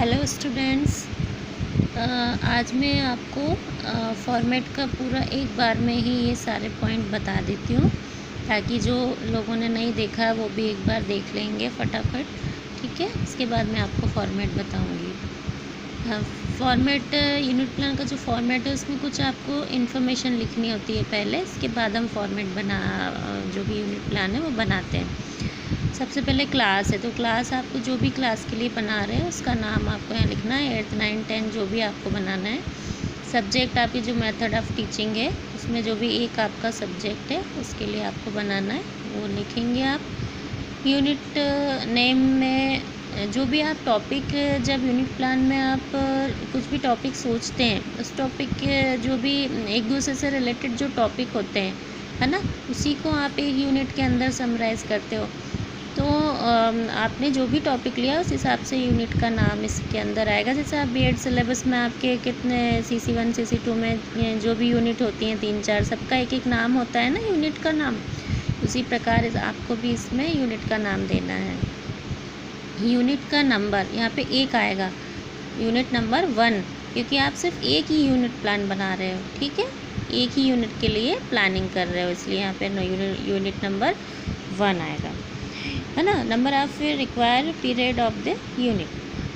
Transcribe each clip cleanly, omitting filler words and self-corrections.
Hello students. आज मैं आपको फॉर्मेट का पूरा एक बार में ही ये सारे पॉइंट बता देती हूँ, ताकि जो लोगों ने नहीं देखा है वो भी एक बार देख लेंगे फटाफट। ठीक है, इसके बाद मैं आपको फॉर्मेट बताऊँगी। फॉर्मेट यूनिट प्लान का जो फॉर्मेट है उसमें कुछ आपको इन्फॉर्मेशन लिखनी होती है पहले, इसके बाद हम फॉर्मेट जो भी यूनिट प्लान है वो बनाते हैं। सबसे पहले क्लास है, तो क्लास आपको जो भी क्लास के लिए बना रहे हैं उसका नाम आपको यहाँ लिखना है, 8th 9th 10 जो भी आपको बनाना है। सब्जेक्ट आपकी जो मेथड ऑफ टीचिंग है उसमें जो भी एक आपका सब्जेक्ट है उसके लिए आपको बनाना है वो लिखेंगे आप। यूनिट नेम में जो भी आप टॉपिक, जब यूनिट प्लान में आप कुछ भी टॉपिक सोचते हैं उस टॉपिक के जो भी एक दूसरे से रिलेटेड जो टॉपिक होते हैं, है ना, उसी को आप एक यूनिट के अंदर समराइज़ करते हो। तो आपने जो भी टॉपिक लिया उस हिसाब से यूनिट का नाम इसके अंदर आएगा। जैसे आप बीएड सिलेबस में आपके कितने CC1 CC2 में जो भी यूनिट होती हैं 3-4, सबका एक एक नाम होता है ना, यूनिट का नाम। उसी प्रकार आपको भी इसमें यूनिट का नाम देना है। यूनिट का नंबर यहाँ पे 1 आएगा, यूनिट नंबर 1, क्योंकि आप सिर्फ एक ही यूनिट प्लान बना रहे हो। ठीक है, एक ही यूनिट के लिए प्लानिंग कर रहे हो, इसलिए यहाँ पे यूनिट नंबर 1 आएगा, है ना। Number of require period of the unit,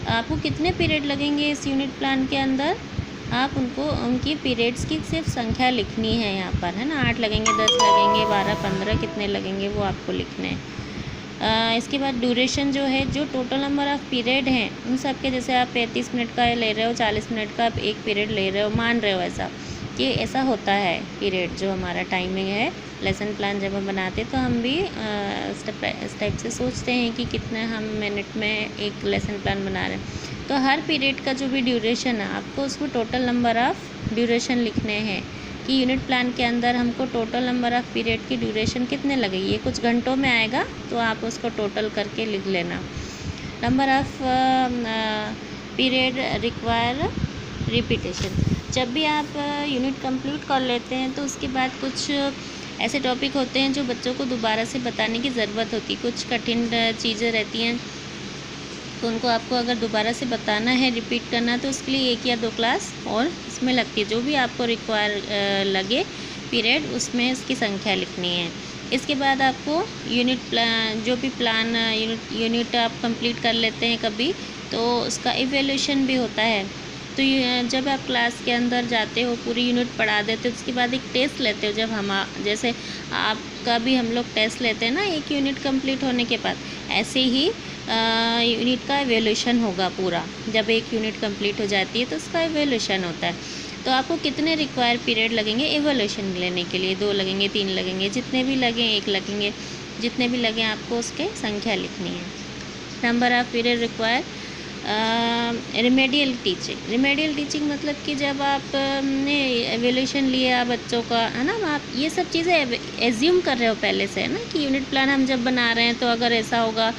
आपको कितने पीरियड लगेंगे इस यूनिट प्लान के अंदर, आप उनकी पीरियड्स की सिर्फ संख्या लिखनी है यहाँ पर, है ना। 8 लगेंगे, 10 लगेंगे, 12, 15 कितने लगेंगे वो आपको लिखने हैं। इसके बाद ड्यूरेशन जो है, जो टोटल नंबर ऑफ़ पीरियड हैं उन सब के, जैसे आप 35 मिनट का ले रहे हो, 40 मिनट का आप एक पीरियड ले रहे हो, मान रहे हो ऐसा कि ऐसा होता है पीरियड जो हमारा टाइमिंग है। लेसन प्लान जब हम बनाते तो हम भी इस टाइप से सोचते हैं कि कितने हम मिनट में एक लेसन प्लान बना रहे हैं। तो हर पीरियड का जो भी ड्यूरेशन है आपको उसमें टोटल नंबर ऑफ़ ड्यूरेशन लिखने हैं कि यूनिट प्लान के अंदर हमको टोटल नंबर ऑफ़ पीरियड की ड्यूरेशन कितने लगेगी। ये कुछ घंटों में आएगा तो आप उसको टोटल करके लिख लेना। Number of period require repetition, जब भी आप यूनिट कंप्लीट कर लेते हैं तो उसके बाद कुछ ऐसे टॉपिक होते हैं जो बच्चों को दोबारा से बताने की ज़रूरत होती है। कुछ कठिन चीज़ें रहती हैं तो उनको आपको अगर दोबारा से बताना है, रिपीट करना, तो उसके लिए 1 या 2 क्लास और इसमें लगती है। जो भी आपको रिक्वायर लगे पीरियड, उसमें इसकी संख्या लिखनी है। इसके बाद आपको यूनिट प्लान, जो भी प्लान यूनिट आप कंप्लीट कर लेते हैं कभी, तो उसका इवैल्यूएशन भी होता है। तो जब आप क्लास के अंदर जाते हो, पूरी यूनिट पढ़ा देते हो, उसके बाद एक टेस्ट लेते हो। जब जैसे आपका भी हम लोग टेस्ट लेते हैं ना एक यूनिट कंप्लीट होने के बाद, ऐसे ही यूनिट का इवैल्यूएशन होगा पूरा। जब एक यूनिट कंप्लीट हो जाती है तो उसका इवैल्यूएशन होता है। तो आपको कितने रिक्वायर पीरियड लगेंगे इवैल्यूएशन लेने के लिए? 2 लगेंगे, 3 लगेंगे, जितने भी लगें, 1 लगेंगे, जितने भी लगें आपको उसके संख्या लिखनी है। Number of period require remedial teaching. Remedial teaching मतलब कि जब आपने एवल्यूशन लिया बच्चों का, है ना, आप ये सब चीज़ें एज्यूम कर रहे हो पहले से, है ना, कि यूनिट प्लान हम जब बना रहे हैं तो अगर ऐसा होगा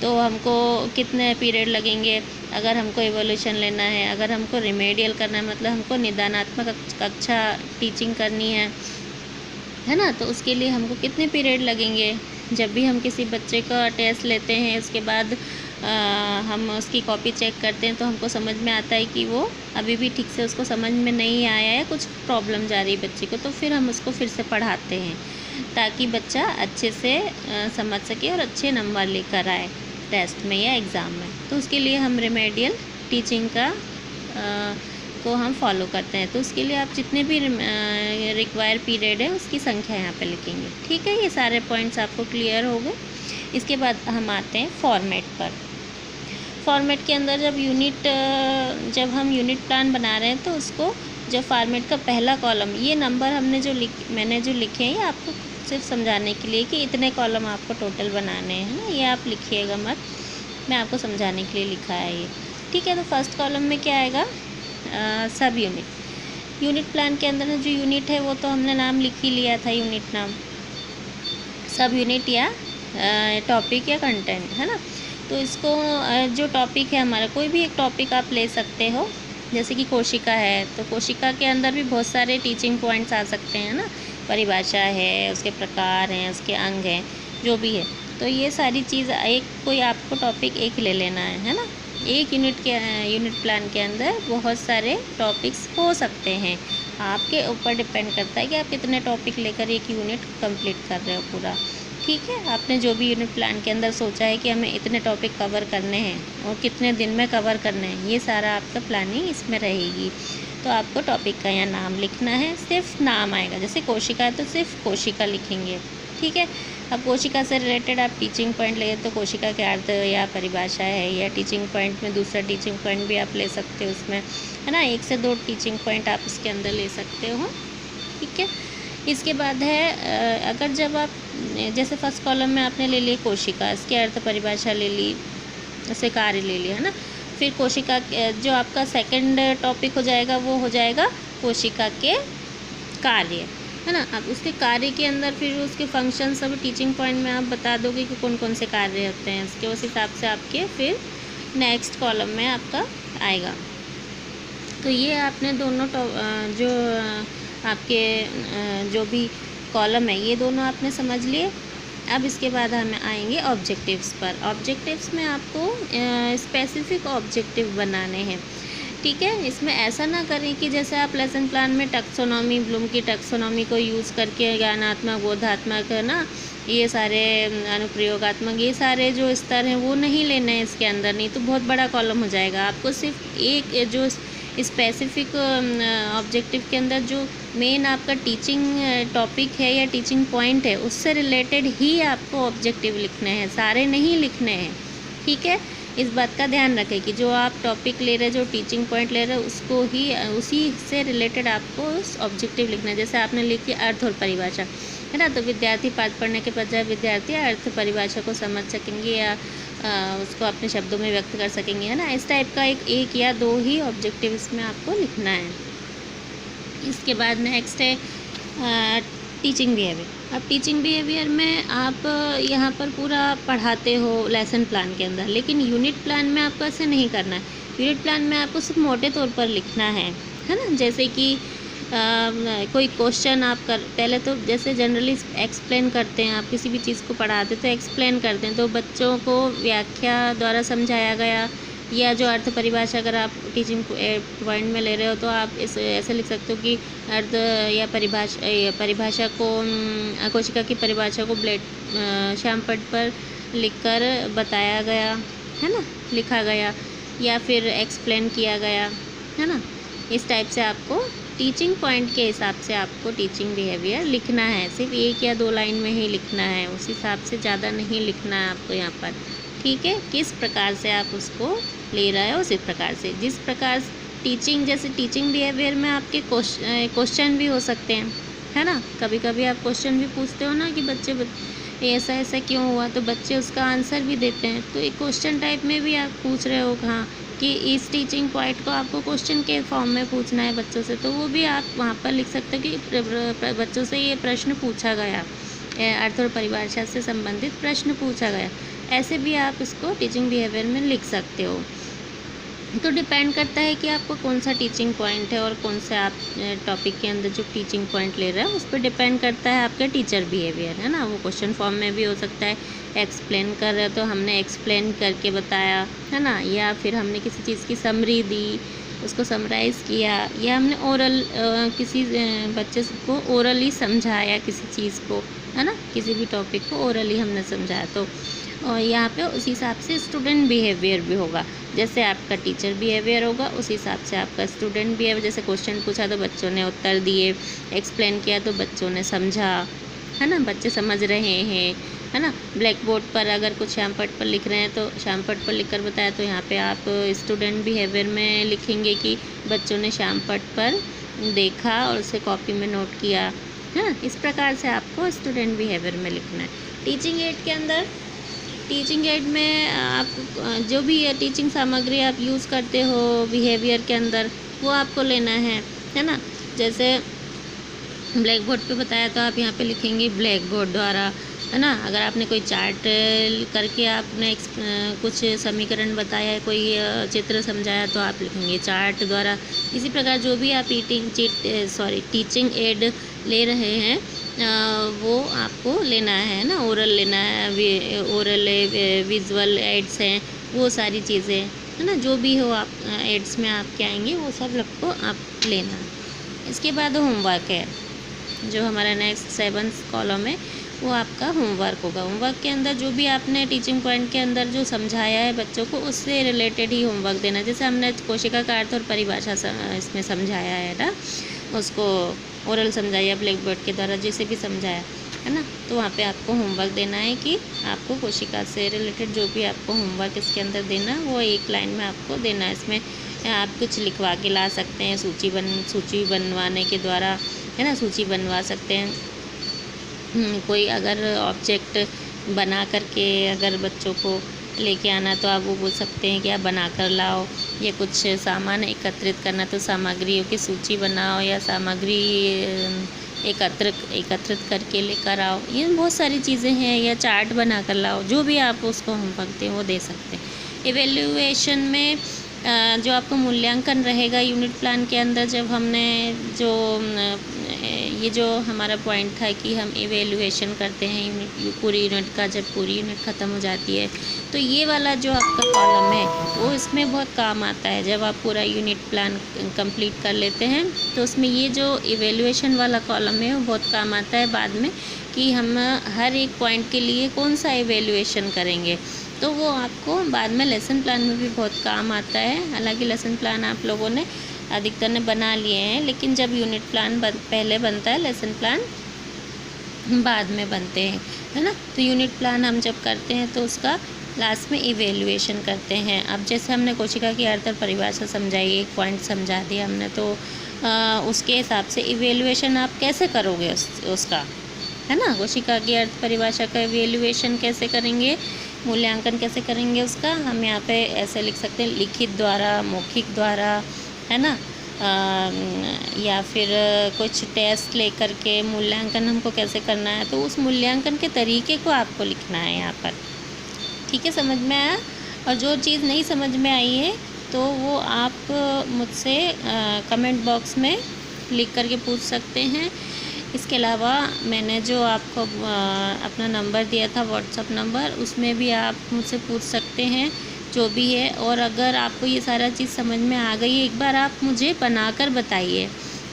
तो हमको कितने पीरियड लगेंगे, अगर हमको एवल्यूशन लेना है, अगर हमको रिमेडियल करना है, मतलब हमको निदानात्मक कक्षा टीचिंग करनी है ना, तो उसके लिए हमको कितने पीरियड लगेंगे। जब भी हम किसी बच्चे का टेस्ट लेते हैं, उसके बाद हम उसकी कॉपी चेक करते हैं तो हमको समझ में आता है कि वो अभी भी ठीक से उसको समझ में नहीं आया है, कुछ प्रॉब्लम जा रही है बच्चे को, तो फिर हम उसको फिर से पढ़ाते हैं ताकि बच्चा अच्छे से समझ सके और अच्छे नंबर लेकर आए टेस्ट में या एग्ज़ाम में। तो उसके लिए हम रिमेडियल टीचिंग को हम फॉलो करते हैं। तो उसके लिए आप जितने भी रिक्वायर पीरियड है उसकी संख्या यहाँ पे लिखेंगे। ठीक है, ये सारे पॉइंट्स आपको क्लियर हो गए। इसके बाद हम आते हैं फॉर्मेट पर। फॉर्मेट के अंदर जब हम यूनिट प्लान बना रहे हैं तो उसको जो फॉर्मेट का पहला कॉलम, ये नंबर मैंने जो लिखे हैं ये आपको सिर्फ समझाने के लिए कि इतने कॉलम आपको टोटल बनाने हैं ना, ये आप लिखिएगा मत, मैं आपको समझाने के लिए लिखा है ये। ठीक है, तो फर्स्ट कॉलम में क्या आएगा? सब यूनिट। यूनिट प्लान के अंदर जो यूनिट है वो तो हमने नाम लिख ही लिया था, यूनिट नाम। सब यूनिट या टॉपिक या कंटेंट, है ना। तो इसको जो टॉपिक है हमारा, कोई भी एक टॉपिक आप ले सकते हो। जैसे कि कोशिका है तो कोशिका के अंदर भी बहुत सारे टीचिंग पॉइंट्स आ सकते हैं ना, परिभाषा है, उसके प्रकार हैं, उसके अंग हैं, जो भी है। तो ये सारी चीज़ कोई आपको टॉपिक एक ले लेना है ना। एक यूनिट प्लान के अंदर बहुत सारे टॉपिक्स हो सकते हैं। आपके ऊपर डिपेंड करता है कि आप कितने टॉपिक लेकर एक यूनिट कंप्लीट कर रहे हो पूरा। ठीक है, आपने जो भी यूनिट प्लान के अंदर सोचा है कि हमें इतने टॉपिक कवर करने हैं और कितने दिन में कवर करने हैं, ये सारा आपका प्लानिंग इसमें रहेगी। तो आपको टॉपिक का यहाँ नाम लिखना है, सिर्फ नाम आएगा। जैसे कोशिका है तो सिर्फ कोशिका लिखेंगे। ठीक है, अब कोशिका से रिलेटेड आप टीचिंग पॉइंट ले तो कोशिका के अर्थ या परिभाषा है, या टीचिंग पॉइंट में दूसरा टीचिंग पॉइंट भी आप ले सकते हो उसमें, है ना। 1 से 2 टीचिंग पॉइंट आप उसके अंदर ले सकते हो। ठीक है, इसके बाद है अगर जब आप जैसे फर्स्ट कॉलम में आपने ले ली कोशिका, इसके अर्थ परिभाषा ले ली, इससे कार्य ले लिया, है ना। फिर कोशिका जो आपका सेकंड टॉपिक हो जाएगा वो हो जाएगा कोशिका के कार्य, है ना। अब उसके कार्य के अंदर फिर उसके फंक्शन सब टीचिंग पॉइंट में आप बता दोगे कि कौन कौन से कार्य होते हैं उसके, उस हिसाब से आपके फिर नेक्स्ट कॉलम में आपका आएगा। तो ये आपने दोनों जो आपके जो भी कॉलम है ये दोनों आपने समझ लिए। अब इसके बाद हम आएंगे ऑब्जेक्टिव्स पर। ऑब्जेक्टिव्स में आपको स्पेसिफिक ऑब्जेक्टिव बनाने हैं। ठीक है, इसमें ऐसा ना करें कि जैसे आप लेसन प्लान में टैक्सोनॉमी, ब्लूम की टैक्सोनॉमी को यूज़ करके ज्ञानात्मक, बोधात्मक, है ना, ये सारे अनुप्रयोगात्मक, ये सारे जो स्तर हैं वो नहीं लेने हैं इसके अंदर, नहीं तो बहुत बड़ा कॉलम हो जाएगा। आपको सिर्फ एक जो स्पेसिफिक ऑब्जेक्टिव के अंदर जो मेन आपका टीचिंग टॉपिक है या टीचिंग पॉइंट है उससे रिलेटेड ही आपको ऑब्जेक्टिव लिखने हैं, सारे नहीं लिखने हैं। ठीक है, इस बात का ध्यान रखें कि जो आप टॉपिक ले रहे, जो टीचिंग पॉइंट ले रहे उसको ही, उसी से रिलेटेड आपको उस ऑब्जेक्टिव लिखना है। जैसे आपने लिखी अर्थ और परिभाषा, है ना, तो विद्यार्थी पाठ पढ़ने के बजाय विद्यार्थी अर्थ परिभाषा को समझ सकेंगे या उसको अपने शब्दों में व्यक्त कर सकेंगे, है ना। इस टाइप का एक या 2 ही ऑब्जेक्टिव इसमें आपको लिखना है। इसके बाद नेक्स्ट है टीचिंग बिहेवियर। अब टीचिंग बिहेवियर में आप यहाँ पर पूरा पढ़ाते हो लेसन प्लान के अंदर, लेकिन यूनिट प्लान में आपको ऐसे नहीं करना है। यूनिट प्लान में आपको सिर्फ मोटे तौर पर लिखना है ना। जैसे कि कोई क्वेश्चन आप पहले तो जैसे जनरली एक्सप्लेन करते हैं, आप किसी भी चीज़ को पढ़ाते तो एक्सप्लेन करते हैं, तो बच्चों को व्याख्या द्वारा समझाया गया, या जो अर्थ परिभाषा अगर आप टीचिंग पॉइंट में ले रहे हो तो आप ऐसे लिख सकते हो कि अर्थ या परिभाषा को, कोशिका की परिभाषा को श्यामपट्ट पर लिखकर बताया गया, है ना, लिखा गया, या फिर एक्सप्लेन किया गया, है ना। इस टाइप से आपको टीचिंग पॉइंट के हिसाब से आपको टीचिंग बिहेवियर लिखना है। सिर्फ 1 या 2 लाइन में ही लिखना है, उस हिसाब से ज़्यादा नहीं लिखना है आपको यहाँ पर। ठीक है, किस प्रकार से आप उसको ले रहे हो उसी प्रकार से, जिस प्रकार टीचिंग, जैसे टीचिंग बिहेवियर में आपके क्वेश्चन भी हो सकते हैं, है ना। कभी कभी आप क्वेश्चन भी पूछते हो ना कि बच्चे ऐसा ऐसा क्यों हुआ, तो बच्चे उसका आंसर भी देते हैं। तो एक क्वेश्चन टाइप में भी आप पूछ रहे हो हाँ कि इस टीचिंग पॉइंट को आपको क्वेश्चन के फॉर्म में पूछना है बच्चों से, तो वो भी आप वहाँ पर लिख सकते हो कि बच्चों से ये प्रश्न पूछा गया, अर्थ और परिभाषा से संबंधित प्रश्न पूछा गया। ऐसे भी आप इसको टीचिंग बिहेवियर में लिख सकते हो। तो डिपेंड करता है कि आपको कौन सा टीचिंग पॉइंट है और कौन सा आप टॉपिक के अंदर जो टीचिंग पॉइंट ले रहे हैं उस पर डिपेंड करता है आपका टीचर बिहेवियर, है ना। वो क्वेश्चन फॉर्म में भी हो सकता है, एक्सप्लेन कर रहे हो तो हमने एक्सप्लेन करके बताया, है ना, या फिर हमने किसी चीज़ की समरी दी, उसको समराइज़ किया, या हमने ओरल किसी बच्चे को ओरली समझाया किसी चीज़ को, है ना, किसी भी टॉपिक को ओरली हमने समझाया। तो और यहाँ पे उस हिसाब से स्टूडेंट बिहेवियर भी होगा। जैसे आपका टीचर बिहेवियर होगा उस हिसाब से आपका स्टूडेंट बिहेवियर। जैसे क्वेश्चन पूछा तो बच्चों ने उत्तर दिए, एक्सप्लेन किया तो बच्चों ने समझा, है ना, बच्चे समझ रहे हैं, है ना। ब्लैक बोर्ड पर अगर कुछ श्यामपट्ट पर लिख रहे हैं तो श्यामपट्ट पर लिखकर बताया, तो यहाँ पे आप स्टूडेंट बिहेवियर में लिखेंगे कि बच्चों ने श्यामपट्ट पर देखा और उसे कॉपी में नोट किया, है ना। इस प्रकार से आपको स्टूडेंट बिहेवियर में लिखना है। टीचिंग एड के अंदर, टीचिंग एड में आप जो भी टीचिंग सामग्री आप यूज़ करते हो बिहेवियर के अंदर वो आपको लेना है ना। जैसे ब्लैक बोर्ड पे बताया तो आप यहाँ पे लिखेंगे ब्लैक बोर्ड द्वारा, है ना। अगर आपने कोई चार्ट करके आपने कुछ समीकरण बताया है, कोई चित्र समझाया तो आप लिखेंगे चार्ट द्वारा। इसी प्रकार जो भी आप टीचिंग एड ले रहे हैं वो आपको लेना है ना। ओरल लेना है, ओरल विजुअल एड्स हैं, वो सारी चीज़ें, है ना, जो भी हो आप एड्स में आपके आएंगे वो सब आपको आप लेना। इसके बाद होमवर्क है, जो हमारा नेक्स्ट 7th कॉलम है वो आपका होमवर्क होगा। होमवर्क के अंदर जो भी आपने टीचिंग पॉइंट के अंदर जो समझाया है बच्चों को, उससे रिलेटेड ही होमवर्क देना। जैसे हमने कोशिका का अर्थ और परिभाषा इसमें समझाया है ना, उसको ओरल समझाया ब्लैक बोर्ड के द्वारा, जिसे भी समझाया है ना, तो वहाँ पे आपको होमवर्क देना है कि आपको कोशिका से रिलेटेड जो भी आपको होमवर्क इसके अंदर देना वो एक लाइन में आपको देना है। इसमें आप कुछ लिखवा के ला सकते हैं, सूची बनवाने के द्वारा, है ना, सूची बनवा सकते हैं। कोई अगर ऑब्जेक्ट बना करके अगर बच्चों को लेके आना तो आप वो बोल सकते हैं कि आप बना कर लाओ, या कुछ सामान एकत्रित करना तो सामग्रियों की सूची बनाओ, या सामग्री एकत्रित करके लेकर आओ। ये बहुत सारी चीज़ें हैं, या चार्ट बना कर लाओ, जो भी आप उसको होमवर्क दें वो दे सकते हैं। इवेल्युएशन में जो आपको मूल्यांकन रहेगा यूनिट प्लान के अंदर, जब हमने जो ये जो हमारा पॉइंट था कि हम इवेल्युएशन करते हैं यूनिट, पूरी यूनिट का, जब पूरी यूनिट ख़त्म हो जाती है तो ये वाला जो आपका कॉलम है वो इसमें बहुत काम आता है। जब आप पूरा यूनिट प्लान कंप्लीट कर लेते हैं तो उसमें ये जो इवेल्युएशन वाला कॉलम है वो बहुत काम आता है बाद में, कि हम हर एक पॉइंट के लिए कौन सा इवेल्युएशन करेंगे, तो वो आपको बाद में लेसन प्लान में भी बहुत काम आता है। हालांकि लेसन प्लान आप लोगों ने अधिकतर ने बना लिए हैं, लेकिन जब यूनिट प्लान पहले बनता है, लेसन प्लान बाद में बनते हैं, है ना। तो यूनिट प्लान हम जब करते हैं तो उसका लास्ट में इवेल्युएशन करते हैं। अब जैसे हमने कोशिका की अर्थ और परिभाषा समझाई, एक पॉइंट समझा दिया हमने, तो उसके हिसाब से इवेल्युएशन आप कैसे करोगे उसका, है ना। कोशिका की अर्थ परिभाषा का इवेल्युएशन कैसे करेंगे, मूल्यांकन कैसे करेंगे उसका, हम यहाँ पे ऐसे लिख सकते हैं, लिखित द्वारा, मौखिक द्वारा, है ना, या फिर कुछ टेस्ट लेकर के मूल्यांकन हमको कैसे करना है, तो उस मूल्यांकन के तरीके को आपको लिखना है यहाँ पर। ठीक है, समझ में आया। और जो चीज़ नहीं समझ में आई है तो वो आप मुझसे कमेंट बॉक्स में लिख करके पूछ सकते हैं। इसके अलावा मैंने जो आपको अपना नंबर दिया था, व्हाट्सअप नंबर, उसमें भी आप मुझसे पूछ सकते हैं जो भी है। और अगर आपको ये सारा चीज़ समझ में आ गई है, एक बार आप मुझे बनाकर बताइए,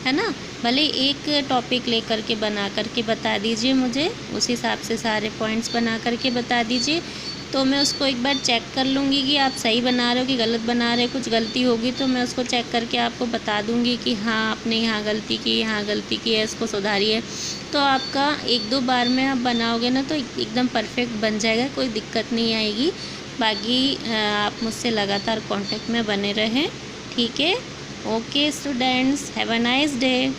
है ना। भले एक टॉपिक लेकर के बना करके बता दीजिए मुझे, उस हिसाब से सारे पॉइंट्स बना करके बता दीजिए, तो मैं उसको एक बार चेक कर लूँगी कि आप सही बना रहे हो कि गलत बना रहे हो। कुछ गलती होगी तो मैं उसको चेक करके आपको बता दूँगी कि हाँ आपने यहाँ गलती की, यहाँ गलती की है, इसको सुधारिए। तो आपका 1-2 बार में आप बनाओगे ना तो एकदम परफेक्ट बन जाएगा, कोई दिक्कत नहीं आएगी। बाकी आप मुझसे लगातार कांटेक्ट में बने रहें, ठीक है। Okay students, have a nice day.